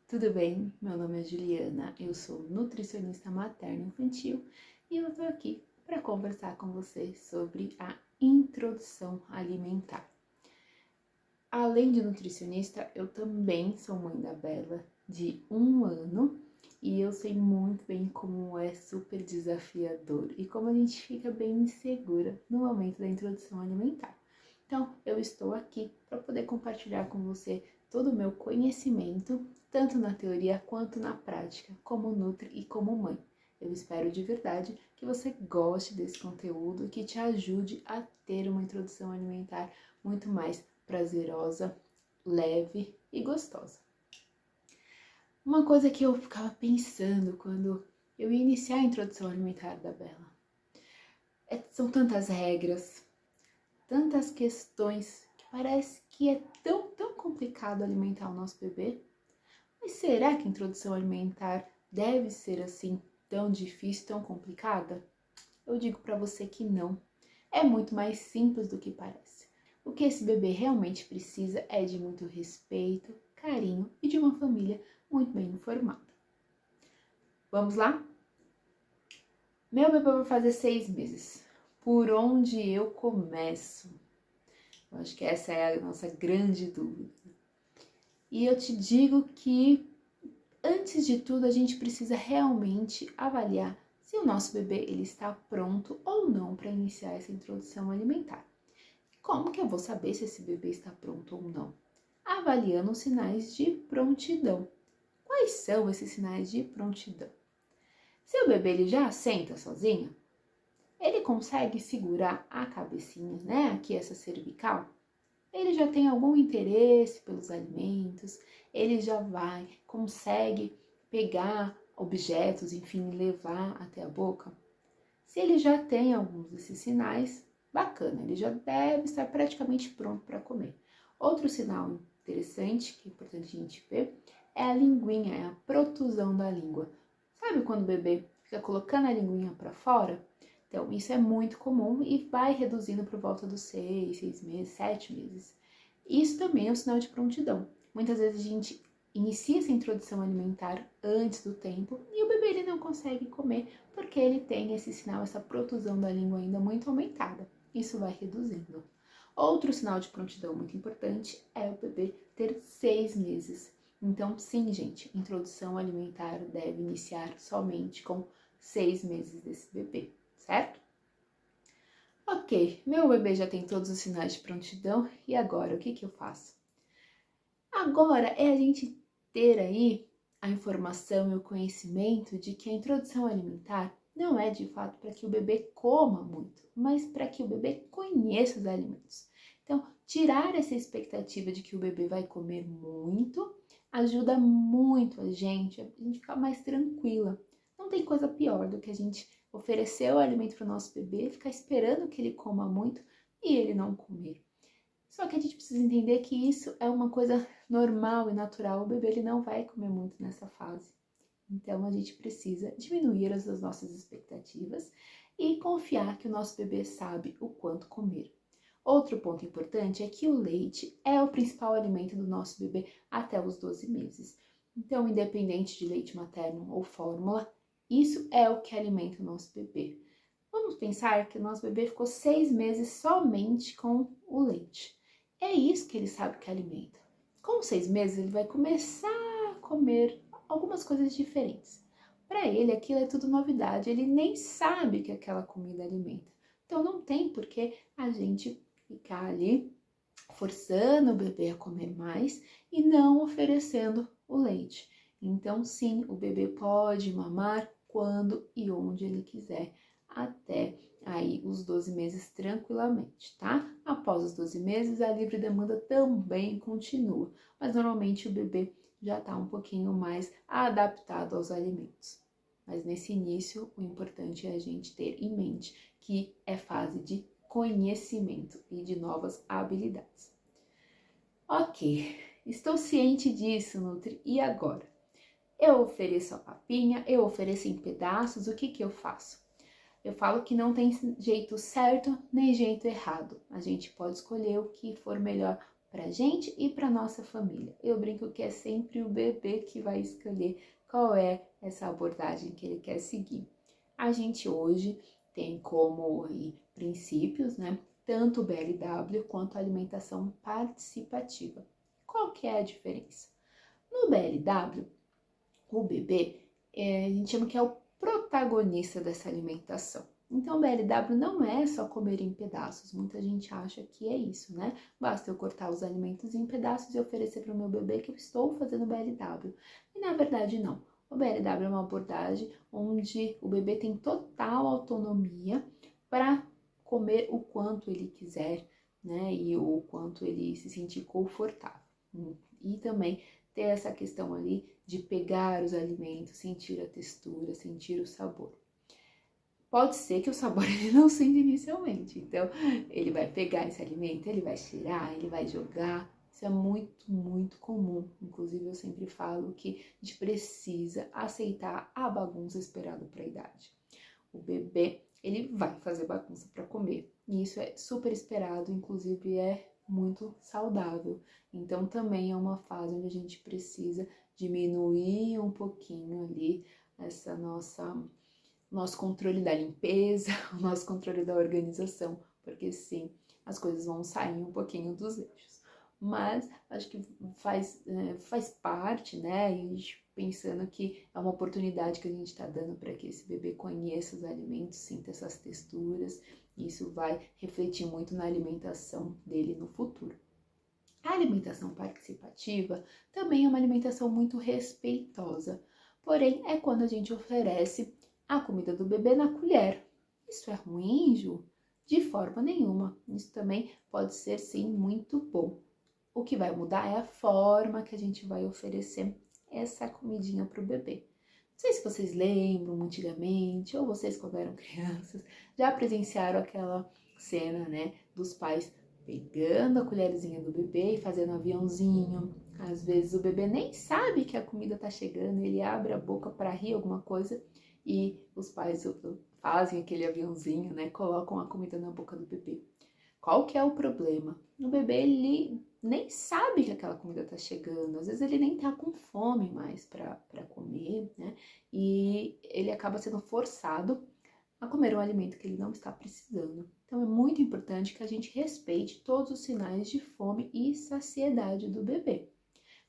Tudo bem? Meu nome é Juliana, eu sou nutricionista materno-infantil e eu tô aqui para conversar com vocês sobre a introdução alimentar. Além de nutricionista, eu também sou mãe da Bela, de 1 ano, e eu sei muito bem como é super desafiador e como a gente fica bem insegura no momento da introdução alimentar. Então, eu estou aqui para poder compartilhar com você todo o meu conhecimento, tanto na teoria quanto na prática, como nutri e como mãe. Eu espero de verdade que você goste desse conteúdo e que te ajude a ter uma introdução alimentar muito mais prazerosa, leve e gostosa. Uma coisa que eu ficava pensando quando eu ia iniciar a introdução alimentar da Bela são tantas regras, tantas questões que parece que é tão complicado alimentar o nosso bebê. Mas será que a introdução alimentar deve ser assim tão difícil, tão complicada? Eu digo para você que não. É muito mais simples do que parece. O que esse bebê realmente precisa é de muito respeito, carinho e de uma família muito bem informada. Vamos lá? Meu bebê vai fazer 6 meses. Por onde eu começo? Eu acho que essa é a nossa grande dúvida. E eu te digo que, antes de tudo, a gente precisa realmente avaliar se o nosso bebê ele está pronto ou não para iniciar essa introdução alimentar. Como que eu vou saber se esse bebê está pronto ou não? Avaliando os sinais de prontidão. Quais são esses sinais de prontidão? Se o bebê ele já senta sozinho, ele consegue segurar a cabecinha, né? Aqui essa cervical. Ele já tem algum interesse pelos alimentos, ele já consegue pegar objetos, enfim, levar até a boca. Se ele já tem alguns desses sinais, bacana, ele já deve estar praticamente pronto para comer. Outro sinal interessante, que é importante a gente ver, é a linguinha, é a protusão da língua. Sabe quando o bebê fica colocando a linguinha para fora? Então, isso é muito comum e vai reduzindo por volta dos 6 meses, 7 meses. Isso também é um sinal de prontidão. Muitas vezes a gente inicia essa introdução alimentar antes do tempo e o bebê ele não consegue comer porque ele tem esse sinal, essa protusão da língua ainda muito aumentada. Isso vai reduzindo. Outro sinal de prontidão muito importante é o bebê ter 6 meses. Então, sim, gente, introdução alimentar deve iniciar somente com 6 meses desse bebê, certo? Ok, meu bebê já tem todos os sinais de prontidão e agora o que eu faço? Agora é a gente ter aí a informação e o conhecimento de que a introdução alimentar não é de fato para que o bebê coma muito, mas para que o bebê conheça os alimentos. Então, tirar essa expectativa de que o bebê vai comer muito ajuda muito a gente ficar mais tranquila. Não tem coisa pior do que a gente oferecer o alimento para o nosso bebê, ficar esperando que ele coma muito e ele não comer. Só que a gente precisa entender que isso é uma coisa normal e natural. O bebê ele não vai comer muito nessa fase. Então, a gente precisa diminuir as nossas expectativas e confiar que o nosso bebê sabe o quanto comer. Outro ponto importante é que o leite é o principal alimento do nosso bebê até os 12 meses. Então, independente de leite materno ou fórmula, isso é o que alimenta o nosso bebê. Vamos pensar que o nosso bebê ficou 6 meses somente com o leite. É isso que ele sabe que alimenta. Com 6 meses, ele vai começar a comer algumas coisas diferentes. Para ele, aquilo é tudo novidade, ele nem sabe que aquela comida alimenta. Então, não tem por que a gente ficar ali forçando o bebê a comer mais e não oferecendo o leite. Então, sim, o bebê pode mamar quando e onde ele quiser, até aí os 12 meses tranquilamente, tá? Após os 12 meses, a livre demanda também continua, mas normalmente o bebê já tá um pouquinho mais adaptado aos alimentos. Mas nesse início, o importante é a gente ter em mente que é fase de conhecimento e de novas habilidades. Ok, estou ciente disso, Nutri, e agora? Eu ofereço a papinha, eu ofereço em pedaços, o que eu faço? Eu falo que não tem jeito certo nem jeito errado. A gente pode escolher o que for melhor pra gente e pra nossa família. Eu brinco que é sempre o bebê que vai escolher qual é essa abordagem que ele quer seguir. A gente hoje tem como princípios, né, tanto o BLW quanto a alimentação participativa. Qual que é a diferença? No BLW, o bebê, a gente chama que é o protagonista dessa alimentação. Então, o BLW não é só comer em pedaços. Muita gente acha que é isso, né? Basta eu cortar os alimentos em pedaços e oferecer para o meu bebê que eu estou fazendo BLW. E na verdade, não. O BLW é uma abordagem onde o bebê tem total autonomia para comer o quanto ele quiser, né? E o quanto ele se sentir confortável. E também ter essa questão ali de pegar os alimentos, sentir a textura, sentir o sabor. Pode ser que o sabor ele não sente inicialmente, então ele vai pegar esse alimento, ele vai cheirar, ele vai jogar. Isso é muito, muito comum. Inclusive, eu sempre falo que a gente precisa aceitar a bagunça esperada para a idade. O bebê, ele vai fazer bagunça para comer. E isso é super esperado, inclusive é muito saudável. Então, também é uma fase onde a gente precisa diminuir um pouquinho ali essa nosso controle da limpeza, o nosso controle da organização, porque sim, as coisas vão sair um pouquinho dos eixos. Mas acho que faz parte, né? E pensando que é uma oportunidade que a gente está dando para que esse bebê conheça os alimentos, sinta essas texturas, e isso vai refletir muito na alimentação dele no futuro. A alimentação participativa também é uma alimentação muito respeitosa, porém é quando a gente oferece a comida do bebê na colher. Isso é ruim, Ju? De forma nenhuma. Isso também pode ser, sim, muito bom. O que vai mudar é a forma que a gente vai oferecer essa comidinha para o bebê. Não sei se vocês lembram antigamente, ou vocês quando eram crianças, já presenciaram aquela cena, né, dos pais pegando a colherzinha do bebê e fazendo um aviãozinho. Às vezes o bebê nem sabe que a comida tá chegando, ele abre a boca para rir alguma coisa e os pais fazem aquele aviãozinho, né, colocam a comida na boca do bebê. Qual que é o problema? O bebê, ele nem sabe que aquela comida tá chegando, às vezes ele nem tá com fome mais para comer, né? E ele acaba sendo forçado a comer um alimento que ele não está precisando. Então é muito importante que a gente respeite todos os sinais de fome e saciedade do bebê.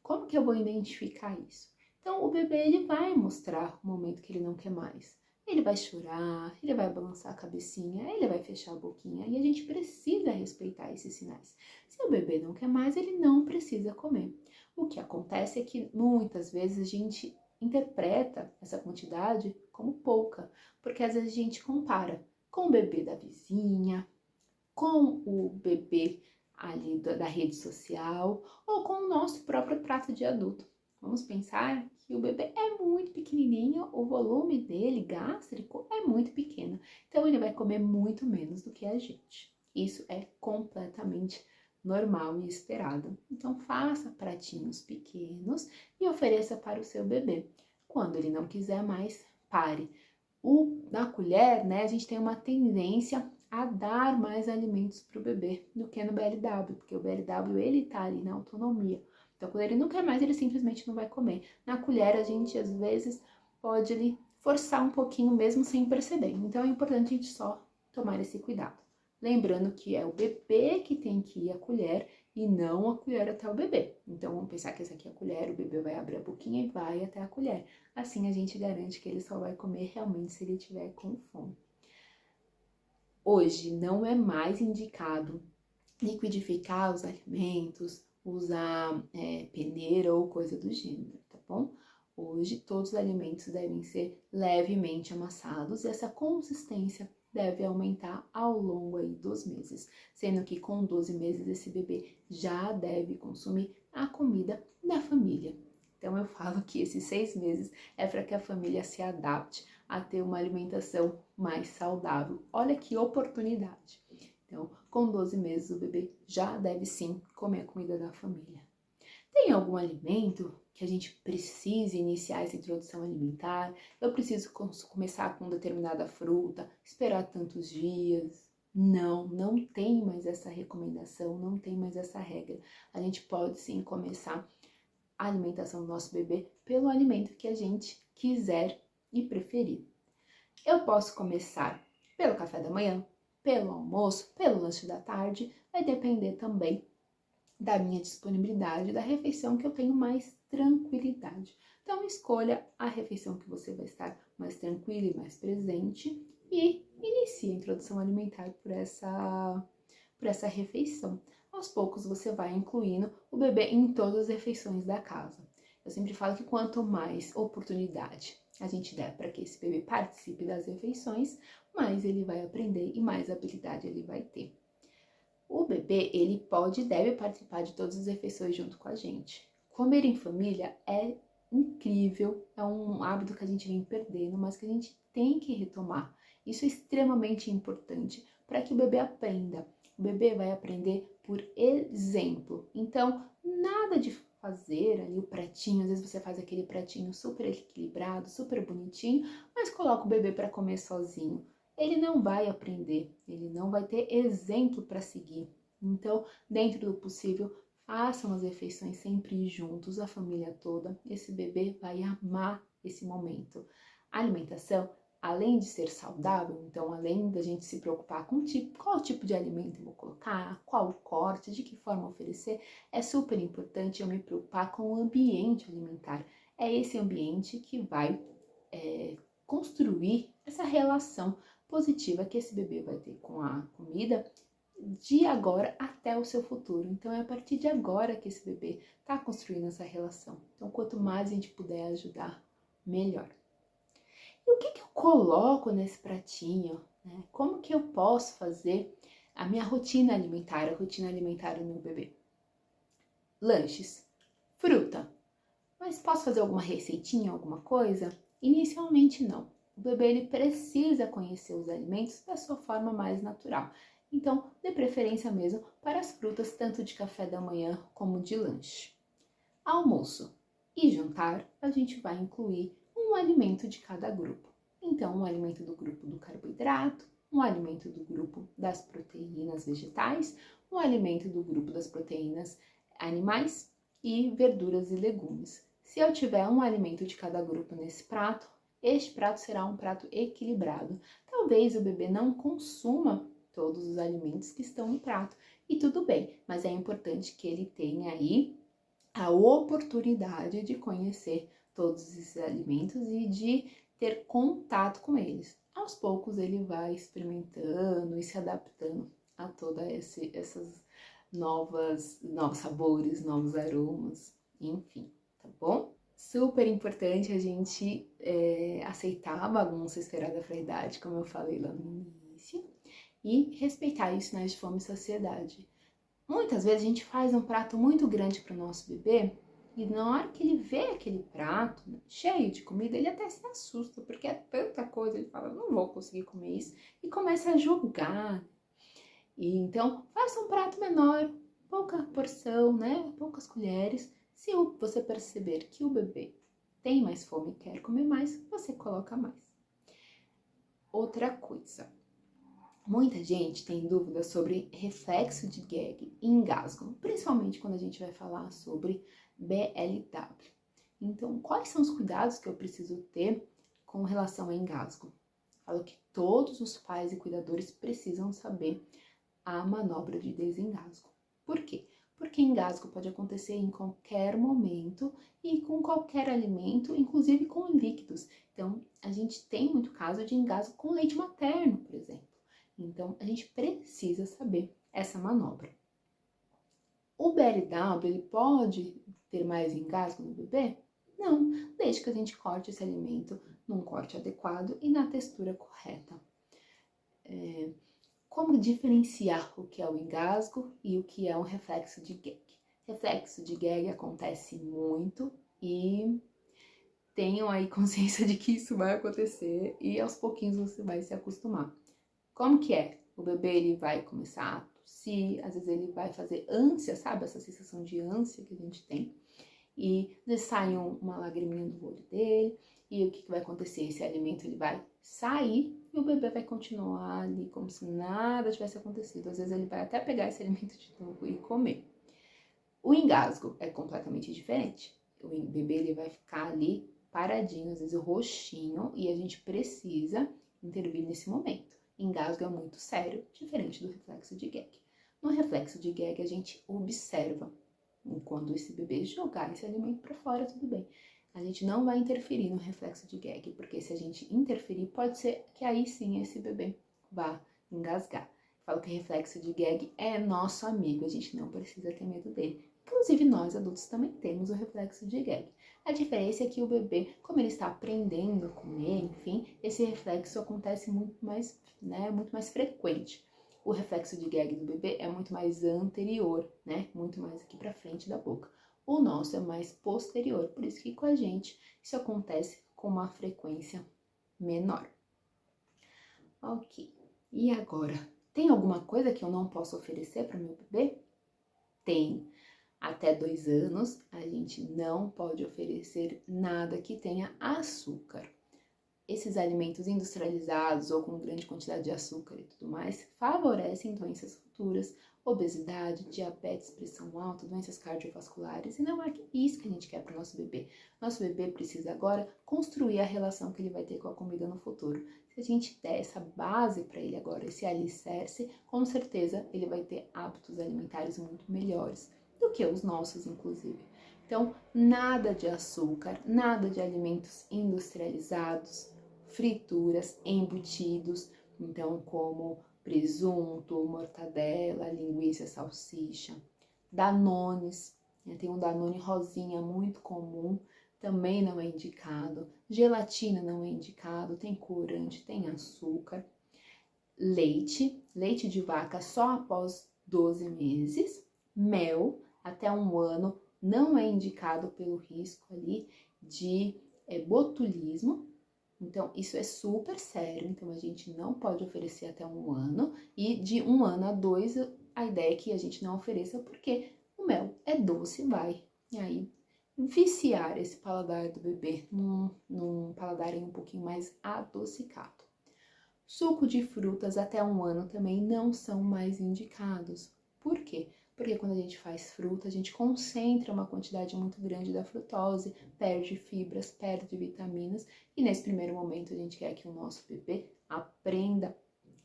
Como que eu vou identificar isso? Então o bebê ele vai mostrar o momento que ele não quer mais. Ele vai chorar, ele vai balançar a cabecinha, ele vai fechar a boquinha e a gente precisa respeitar esses sinais. Se o bebê não quer mais, ele não precisa comer. O que acontece é que muitas vezes a gente interpreta essa quantidade como pouca, porque às vezes a gente compara com o bebê da vizinha, com o bebê ali da rede social ou com o nosso próprio prato de adulto. Vamos pensar que o bebê é muito pequenininho, o volume dele gástrico é muito pequeno, então ele vai comer muito menos do que a gente. Isso é completamente normal e esperado. Então faça pratinhos pequenos e ofereça para o seu bebê. Quando ele não quiser mais, pare. Na colher, né, a gente tem uma tendência a dar mais alimentos para o bebê do que no BLW, porque o BLW ele tá ali na autonomia. Então, quando ele não quer mais, ele simplesmente não vai comer. Na colher, a gente às vezes pode ali forçar um pouquinho mesmo sem perceber. Então, é importante a gente só tomar esse cuidado. Lembrando que é o bebê que tem que ir à colher e não a colher até o bebê. Então, vamos pensar que essa aqui é a colher, o bebê vai abrir a boquinha e vai até a colher. Assim, a gente garante que ele só vai comer realmente se ele tiver com fome. Hoje, não é mais indicado liquidificar os alimentos, usar peneira ou coisa do gênero, tá bom? Hoje, todos os alimentos devem ser levemente amassados e essa consistência deve aumentar ao longo aí dos meses, sendo que com 12 meses esse bebê já deve consumir a comida da família. Então eu falo que esses 6 meses é para que a família se adapte a ter uma alimentação mais saudável. Olha que oportunidade! Então, com 12 meses, o bebê já deve sim comer a comida da família. Tem algum alimento que a gente precise iniciar essa introdução alimentar? Eu preciso começar com determinada fruta, esperar tantos dias? Não tem mais essa recomendação, não tem mais essa regra. A gente pode sim começar a alimentação do nosso bebê pelo alimento que a gente quiser e preferir. Eu posso começar pelo café da manhã, pelo almoço, pelo lanche da tarde, vai depender também da minha disponibilidade, da refeição que eu tenho mais tranquilidade. Então, escolha a refeição que você vai estar mais tranquila e mais presente e inicie a introdução alimentar por essa refeição. Aos poucos, você vai incluindo o bebê em todas as refeições da casa. Eu sempre falo que quanto mais oportunidade a gente der para que esse bebê participe das refeições, mais ele vai aprender e mais habilidade ele vai ter. O bebê, ele pode e deve participar de todas as refeições junto com a gente. Comer em família é incrível, é um hábito que a gente vem perdendo, mas que a gente tem que retomar. Isso é extremamente importante para que o bebê aprenda. O bebê vai aprender por exemplo. Então, nada de fazer ali o pratinho, às vezes você faz aquele pratinho super equilibrado, super bonitinho, mas coloca o bebê para comer sozinho. Ele não vai aprender, ele não vai ter exemplo para seguir. Então, dentro do possível, façam as refeições sempre juntos, a família toda. Esse bebê vai amar esse momento. A alimentação, além de ser saudável, então além da gente se preocupar com qual tipo de alimento eu vou colocar, qual o corte, de que forma oferecer, é super importante eu me preocupar com o ambiente alimentar. É esse ambiente que vai construir essa relação positiva que esse bebê vai ter com a comida de agora até o seu futuro. Então é a partir de agora que esse bebê está construindo essa relação. Então quanto mais a gente puder ajudar, melhor. E o que eu coloco nesse pratinho? Né? Como que eu posso fazer a minha rotina alimentar, a rotina alimentar do meu bebê? Lanches, fruta. Mas posso fazer alguma receitinha, alguma coisa? Inicialmente não. O bebê ele precisa conhecer os alimentos da sua forma mais natural. Então, dê preferência mesmo para as frutas, tanto de café da manhã como de lanche. Almoço e jantar, a gente vai incluir um alimento de cada grupo. Então, um alimento do grupo do carboidrato, um alimento do grupo das proteínas vegetais, um alimento do grupo das proteínas animais e verduras e legumes. Se eu tiver um alimento de cada grupo nesse prato, este prato será um prato equilibrado. Talvez o bebê não consuma todos os alimentos que estão no prato, e tudo bem, mas é importante que ele tenha aí a oportunidade de conhecer todos esses alimentos e de ter contato com eles. Aos poucos ele vai experimentando e se adaptando a todas essas novos sabores, novos aromas, enfim, tá bom? Super importante a gente aceitar a bagunça esperada da idade, como eu falei lá no início, e respeitar os sinais de fome e saciedade. Muitas vezes a gente faz um prato muito grande para o nosso bebê e na hora que ele vê aquele prato cheio de comida, ele até se assusta, porque é tanta coisa, ele fala, não vou conseguir comer isso, e começa a julgar. E então, faça um prato menor, pouca porção, né? Poucas colheres. Se você perceber que o bebê tem mais fome e quer comer mais, você coloca mais. Outra coisa. Muita gente tem dúvidas sobre reflexo de gag e engasgo, principalmente quando a gente vai falar sobre BLW. Então, quais são os cuidados que eu preciso ter com relação ao engasgo? Falo que todos os pais e cuidadores precisam saber a manobra de desengasgo. Por quê? Porque engasgo pode acontecer em qualquer momento e com qualquer alimento, inclusive com líquidos. Então, a gente tem muito caso de engasgo com leite materno, por exemplo. Então, a gente precisa saber essa manobra. O BLW, ele pode ter mais engasgo no bebê? Não, desde que a gente corte esse alimento num corte adequado e na textura correta. Como diferenciar o que é o engasgo e o que é um reflexo de gag? Reflexo de gag acontece muito e tenham aí consciência de que isso vai acontecer e aos pouquinhos você vai se acostumar. Como que é? O bebê ele vai começar a tossir, às vezes ele vai fazer ânsia, sabe? Essa sensação de ânsia que a gente tem. E às vezes sai uma lagriminha do olho dele. e o que vai acontecer? Esse alimento ele vai sair e o bebê vai continuar ali como se nada tivesse acontecido. Às vezes ele vai até pegar esse alimento de novo e comer. O engasgo é completamente diferente. O bebê ele vai ficar ali paradinho, às vezes o roxinho, e a gente precisa intervir nesse momento. Engasgo é muito sério, diferente do reflexo de gag. No reflexo de gag, a gente observa. Quando esse bebê jogar esse alimento para fora, tudo bem. A gente não vai interferir no reflexo de gag, porque se a gente interferir, pode ser que aí sim esse bebê vá engasgar. Falo que reflexo de gag é nosso amigo, a gente não precisa ter medo dele. Inclusive, nós adultos também temos o reflexo de gag. A diferença é que o bebê, como ele está aprendendo a comer, enfim, esse reflexo acontece muito mais, muito mais frequente. O reflexo de gag do bebê é muito mais anterior, muito mais aqui para frente da boca. O nosso é mais posterior, por isso que com a gente isso acontece com uma frequência menor. Ok, e agora? Tem alguma coisa que eu não posso oferecer para meu bebê? Tem. Até 2 anos, a gente não pode oferecer nada que tenha açúcar. Esses alimentos industrializados ou com grande quantidade de açúcar e tudo mais favorecem doenças futuras, obesidade, diabetes, pressão alta, doenças cardiovasculares, e não é isso que a gente quer para o nosso bebê. Nosso bebê precisa agora construir a relação que ele vai ter com a comida no futuro. Se a gente der essa base para ele agora, esse alicerce, com certeza ele vai ter hábitos alimentares muito melhores do que os nossos, inclusive. Então, nada de açúcar, nada de alimentos industrializados, frituras, embutidos, então como presunto, mortadela, linguiça, salsicha, danones, tem um danone rosinha muito comum, também não é indicado, gelatina não é indicado, tem corante, tem açúcar, leite de vaca só após 12 meses, mel até 1 ano, não é indicado pelo risco ali de botulismo. Então, isso é super sério, então a gente não pode oferecer até 1 ano, e de 1 ano a 2, a ideia é que a gente não ofereça, porque o mel é doce, vai, e aí, viciar esse paladar do bebê num paladar um pouquinho mais adocicado. Suco de frutas até 1 ano também não são mais indicados. Por quê? Porque quando a gente faz fruta, a gente concentra uma quantidade muito grande da frutose, perde fibras, perde vitaminas, e nesse primeiro momento a gente quer que o nosso bebê aprenda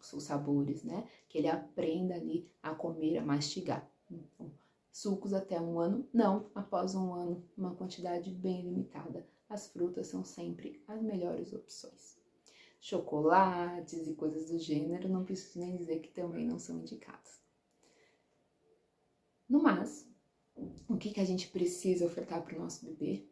os sabores, Que ele aprenda ali a comer, a mastigar. Então, sucos até 1 ano, não. Após 1 ano, uma quantidade bem limitada. As frutas são sempre as melhores opções. Chocolates e coisas do gênero, não preciso nem dizer que também não são indicados. No mais, o que a gente precisa ofertar para o nosso bebê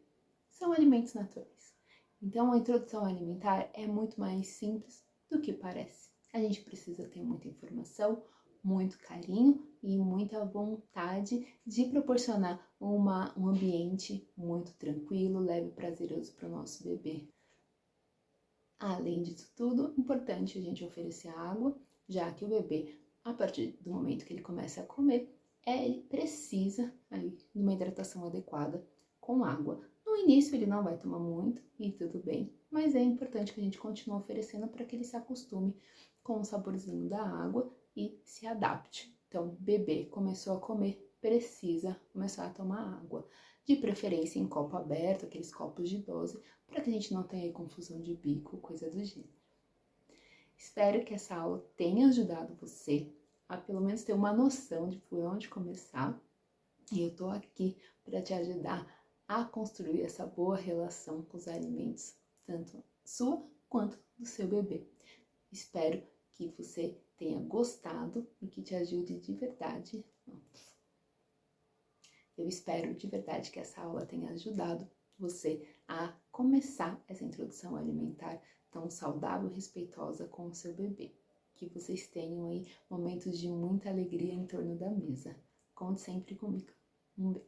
são alimentos naturais. Então, a introdução alimentar é muito mais simples do que parece. A gente precisa ter muita informação, muito carinho e muita vontade de proporcionar um ambiente muito tranquilo, leve e prazeroso para o nosso bebê. Além disso tudo, importante a gente oferecer água, já que o bebê, a partir do momento que ele começa a comer, ele precisa aí, de uma hidratação adequada com água. No início ele não vai tomar muito e tudo bem, mas é importante que a gente continue oferecendo para que ele se acostume com o saborzinho da água e se adapte. Então, bebê começou a comer, precisa começar a tomar água. De preferência em copo aberto, aqueles copos de dose, para que a gente não tenha confusão de bico, coisa do gênero. Espero que essa aula tenha ajudado você a pelo menos ter uma noção de por onde começar. E eu tô aqui para te ajudar a construir essa boa relação com os alimentos, tanto sua quanto do seu bebê. Espero que você tenha gostado e que te ajude de verdade. Eu espero de verdade que essa aula tenha ajudado você a começar essa introdução alimentar tão saudável e respeitosa com o seu bebê. Que vocês tenham aí momentos de muita alegria em torno da mesa. Conte sempre comigo. Um beijo.